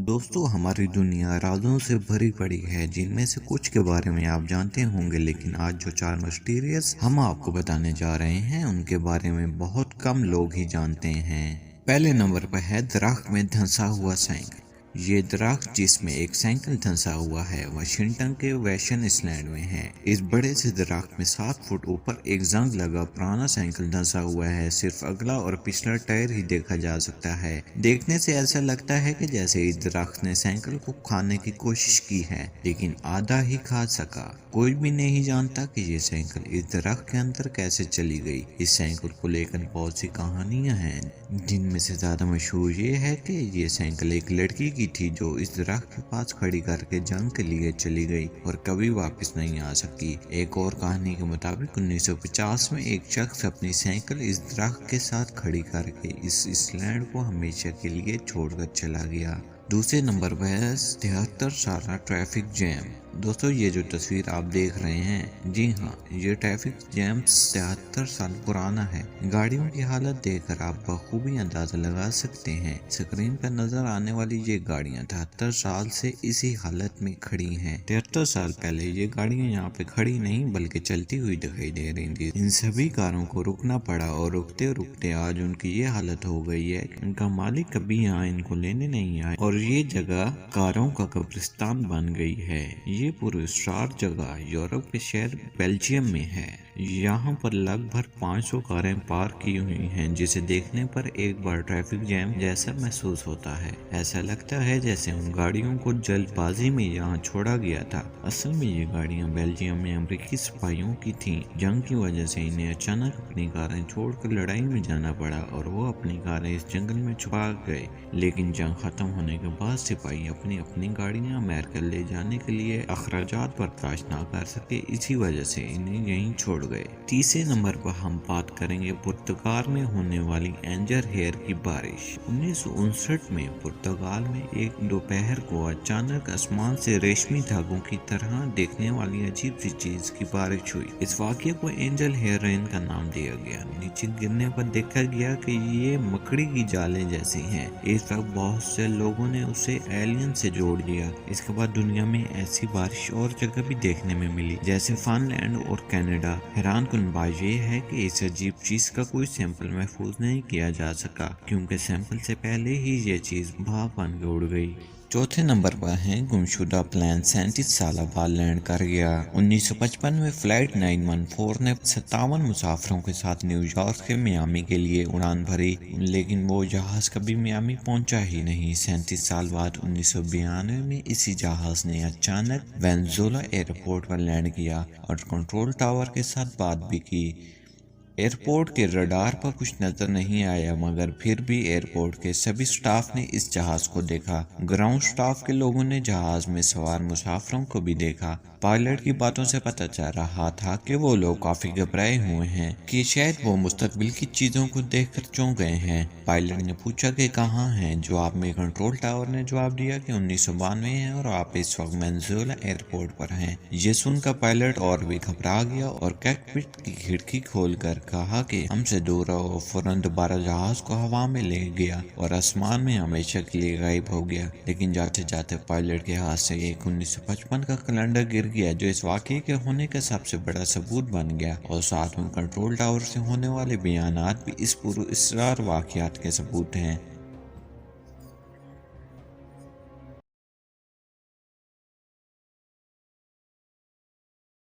دوستو ہماری دنیا رازوں سے بھری پڑی ہے جن میں سے کچھ کے بارے میں آپ جانتے ہوں گے، لیکن آج جو 4 مسٹیریس ہم آپ کو بتانے جا رہے ہیں ان کے بارے میں بہت کم لوگ ہی جانتے ہیں۔ پہلے نمبر پر ہے درخت میں دھنسا ہوا سینک۔ یہ درخت جس میں ایک سینکل دھنسا ہوا ہے واشنگٹن کے ویسٹرن آئی لینڈ میں ہے۔ اس بڑے سے درخت میں 7 فٹ اوپر ایک زنگ لگا پرانا سینکل دھنسا ہوا ہے، صرف اگلا اور پچھلا ٹائر ہی دیکھا جا سکتا ہے۔ دیکھنے سے ایسا لگتا ہے کہ جیسے اس درخت نے سینکل کو کھانے کی کوشش کی ہے لیکن آدھا ہی کھا سکا۔ کوئی بھی نہیں جانتا کہ یہ سینکل اس درخت کے اندر کیسے چلی گئی۔ اس سینکل کو لے کر بہت سی کہانیاں ہیں، جن میں سے زیادہ مشہور یہ ہے کہ یہ سینکل ایک لڑکی کی تھی جو اس درخت کے پاس کھڑی کر کے جنگ کے لیے چلی گئی اور کبھی واپس نہیں آ سکی۔ ایک اور کہانی کے مطابق 1950 میں ایک شخص اپنی سینکل اس درخت کے ساتھ کھڑی کر کے اس لینڈ کو ہمیشہ کے لیے چھوڑ کر چلا گیا۔ دوسرے نمبر پر ہے 73 سالہ ٹریفک جیم۔ دوستو یہ جو تصویر آپ دیکھ رہے ہیں، جی ہاں، یہ ٹریفک جیم 73 سال پرانا ہے۔ گاڑیوں کی حالت دیکھ کر آپ بخوبی اندازہ لگا سکتے ہیں۔ اسکرین پر نظر آنے والی یہ گاڑیاں 73 سال سے اسی حالت میں کھڑی ہیں۔ 73 سال پہلے یہ گاڑیاں یہاں پہ کھڑی نہیں بلکہ چلتی ہوئی دکھائی دے رہی تھی۔ ان سبھی کاروں کو رکنا پڑا اور رکتے رکتے آج ان کی یہ حالت ہو گئی ہے کہ ان کا مالک کبھی یہاں ان کو لینے نہیں آئے اور یہ جگہ کاروں کا قبرستان بن گئی ہے۔ یہ پراسرار جگہ یورپ کے شہر بیلجیم میں ہے۔ یہاں پر لگ بھگ 500 کاریں پارک کی ہوئی ہیں، جسے دیکھنے پر ایک بار ٹریفک جیم جیسا محسوس ہوتا ہے۔ ایسا لگتا ہے جیسے ان گاڑیوں کو جلد بازی میں یہاں چھوڑا گیا تھا۔ اصل میں یہ گاڑیاں بیلجیم میں امریکی سپاہیوں کی تھیں۔ جنگ کی وجہ سے انہیں اچانک اپنی کاریں چھوڑ کر لڑائی میں جانا پڑا اور وہ اپنی کاریں اس جنگل میں چھپا گئے، لیکن جنگ ختم ہونے کے بعد سپاہی اپنی گاڑیاں امریکہ لے جانے کے لیے اخراجات برداشت نہ کر سکے، اسی وجہ سے انہیں یہیں چھوڑ گئے۔ تیسرے نمبر پر ہم بات کریں گے پرتگال میں ہونے والی اینجل ہیئر کی بارش۔ 1959 میں پرتگال میں ایک دوپہر کو اچانک آسمان سے ریشمی دھاگوں کی طرح دیکھنے والی عجیب سی چیز کی بارش ہوئی۔ اس واقعے کو اینجل ہیئر رین کا نام دیا گیا۔ نیچے گرنے پر دیکھا گیا کہ یہ مکڑی کی جالیں جیسی ہیں۔ اس وقت بہت سے لوگوں نے اسے ایلین سے جوڑ دیا۔ اس کے بعد دنیا میں ایسی بارش اور جگہ بھی دیکھنے میں ملی، جیسے فن لینڈ اور کینیڈا۔ حیران کن بات یہ ہے کہ اس عجیب چیز کا کوئی سیمپل محفوظ نہیں کیا جا سکا، کیونکہ سیمپل سے پہلے ہی یہ چیز بھاپ بن کے اڑ گئی۔ چوتھے نمبر پر ہیں گمشدہ پلین 37 سالہ بعد لینڈ کر گیا۔ 1955 میں فلائٹ 914 نے 57 مسافروں کے ساتھ نیو یارک سے میامی کے لیے اڑان بھری، لیکن وہ جہاز کبھی میامی پہنچا ہی نہیں۔ 37 سال بعد 1992 میں اسی جہاز نے اچانک وینزولا ایئرپورٹ پر لینڈ کیا اور کنٹرول ٹاور کے ساتھ بات بھی کی۔ ایئرپورٹ کے رڈار پر کچھ نظر نہیں آیا، مگر پھر بھی ایئرپورٹ کے سبھی سٹاف نے اس جہاز کو دیکھا۔ گراؤنڈ سٹاف کے لوگوں نے جہاز میں سوار مسافروں کو بھی دیکھا۔ پائلٹ کی باتوں سے پتہ چل رہا تھا کہ وہ لوگ کافی گھبرائے ہوئے ہیں کہ شاید وہ مستقبل کی چیزوں کو دیکھ کر چونک گئے ہیں۔ پائلٹ نے پوچھا کہ کہاں ہیں؟ جواب میں کنٹرول ٹاور نے جواب دیا کہ 1992 ہے اور آپ اس وقت وینزولا ایئرپورٹ پر ہیں۔ یہ سن کر پائلٹ اور بھی گھبرا گیا اور کاکپٹ کی کھڑکی کھول کر کہا کہ ہم سے دور رہو۔ فوراً دوبارہ جہاز کو ہوا میں لے گیا اور آسمان میں ہمیشہ کے لیے غائب ہو گیا، لیکن جاتے جاتے پائلٹ کے ہاتھ سے ایک 1955 کا کیلنڈر گر گیا جو اس واقعے کے ہونے کا سب سے بڑا ثبوت بن گیا، اور ساتھ میں کنٹرول ٹاور سے ہونے والے بیانات بھی اس پراسرار واقعات کے ثبوت ہیں۔